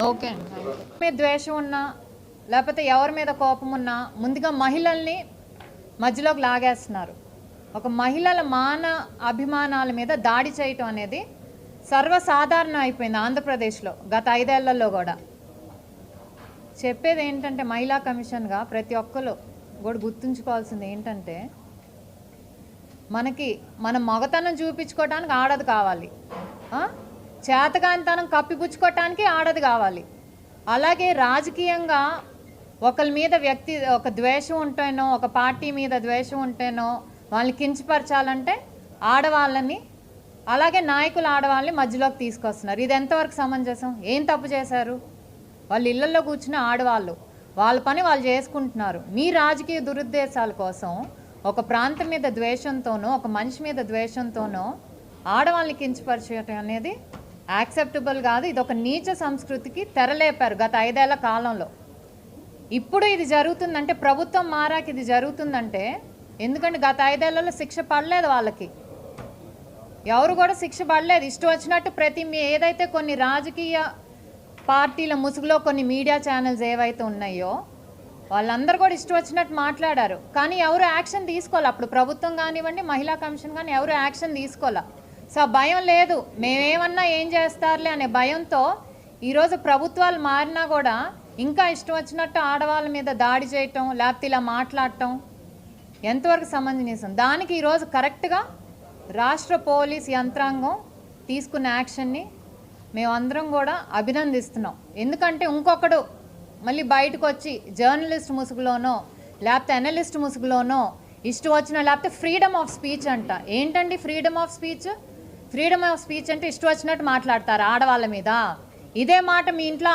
Okay అండి. మీద ద్వేషం ఉన్నా లేకపోతే ఎవరి మీద కోపం ఉన్నా ముందుగా మహిళల్ని మధ్యలోకి లాగేస్తున్నారు. ఒక మహిళల అభిమానాల మీద దాడి చేయటం అనేది సర్వసాధారణం అయిపోయింది ఆంధ్రప్రదేశ్లో గత 5 ఏళ్లలో కూడా. చెప్పేది ఏంటంటే మహిళా కమిషన్గా ప్రతి ఒక్కరు కూడా గుర్తుంచుకోవాల్సింది ఏంటంటే, మన మగతనం చూపించుకోవడానికి ఆడది కావాలి, చేతగానితనం కప్పిపుచ్చుకోవటానికి ఆడది కావాలి. అలాగే రాజకీయంగా ఒకరి మీద ఒక ద్వేషం ఉంటేనో, ఒక పార్టీ మీద ద్వేషం ఉంటేనో వాళ్ళని కించపరచాలంటే ఆడవాళ్ళని, అలాగే నాయకులు ఆడవాళ్ళని మధ్యలోకి తీసుకొస్తున్నారు. ఇది ఎంతవరకు సమంజసం? ఏం తప్పు చేశారు? వాళ్ళు ఇళ్లలో కూర్చుని ఆడవాళ్ళు వాళ్ళ పని వాళ్ళు చేసుకుంటున్నారు. మీ రాజకీయ దురుద్దేశాల కోసం ఒక ప్రాంతం మీద ద్వేషంతోనో, ఒక మనిషి మీద ద్వేషంతోనో ఆడవాళ్ళని కించపరచడం అనేది యాక్సెప్టబుల్ కాదు. ఇది ఒక నీచ సంస్కృతికి తెరలేపారు గత 5 ఏళ్ల కాలంలో. ఇప్పుడు ఇది జరుగుతుందంటే, ప్రభుత్వం మారాక ఇది జరుగుతుందంటే, ఎందుకంటే గత 5 ఏళ్లలో శిక్ష పడలేదు వాళ్ళకి, ఎవరు కూడా శిక్ష పడలేదు. ఇష్టం వచ్చినట్టు ఏదైతే కొన్ని రాజకీయ పార్టీల ముసుగులో కొన్ని మీడియా ఛానల్స్ ఏవైతే ఉన్నాయో వాళ్ళందరూ కూడా ఇష్టం వచ్చినట్టు మాట్లాడారు. కానీ ఎవరు యాక్షన్ తీసుకోవాలి. అప్పుడు ప్రభుత్వం కానివ్వండి, మహిళా కమిషన్ కానీ ఎవరు యాక్షన్ తీసుకోవాలి. సో భయం లేదు, మేమేమన్నా ఏం చేస్తారులే అనే భయంతో ఈరోజు ప్రభుత్వాలు మారినా కూడా ఇంకా ఇష్టం వచ్చినట్టు ఆడవాళ్ళ మీద దాడి చేయటం, లేకపోతే ఇలా మాట్లాడటం ఎంతవరకు సమంజసం? దానికి ఈరోజు కరెక్ట్గా రాష్ట్ర పోలీస్ యంత్రాంగం తీసుకున్న యాక్షన్ని మేమందరం కూడా అభినందిస్తున్నాం. ఎందుకంటే ఇంకొకడు మళ్ళీ బయటకు వచ్చి జర్నలిస్ట్ ముసుగులోనో లేకపోతే అనలిస్ట్ ముసుగులోనో ఇష్టం వచ్చిన, లేకపోతే ఫ్రీడమ్ ఆఫ్ స్పీచ్ అంట. ఏంటండి freedom of speech? Freedom of speech అంటే ఇష్టం వచ్చినట్టు మాట్లాడతారు ఆడవాళ్ళ మీద. ఇదే మాట మీ ఇంట్లో